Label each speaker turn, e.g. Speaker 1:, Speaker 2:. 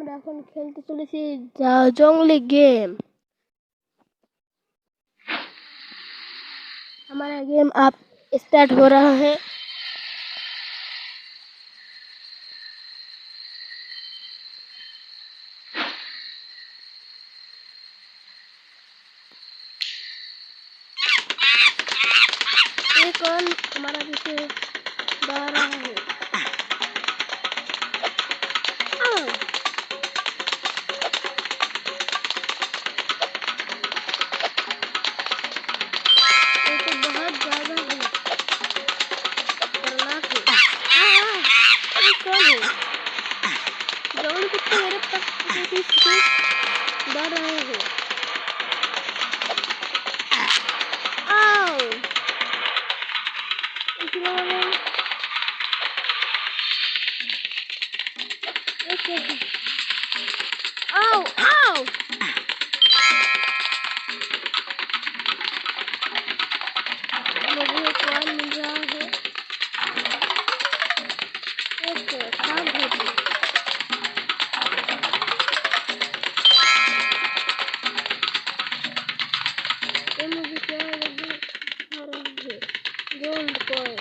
Speaker 1: আমরা এখন खेलते चलेছি जंगली गेम। हमारा गेम अब स्टार्ट हो रहा है। ये कौन हमारा पीछे दौड़ रहा है? आओ। ये तो बहुत ज्यादा है, खतरनाक है। ये कौन है? जंगली कुत्ते मेरे पास पीछे दौड़ रहे हैं। आओ। आओ आओ। मुझे कॉल मिल रहा है। एक काम है। ये मुझे क्या लगा? Gold coin.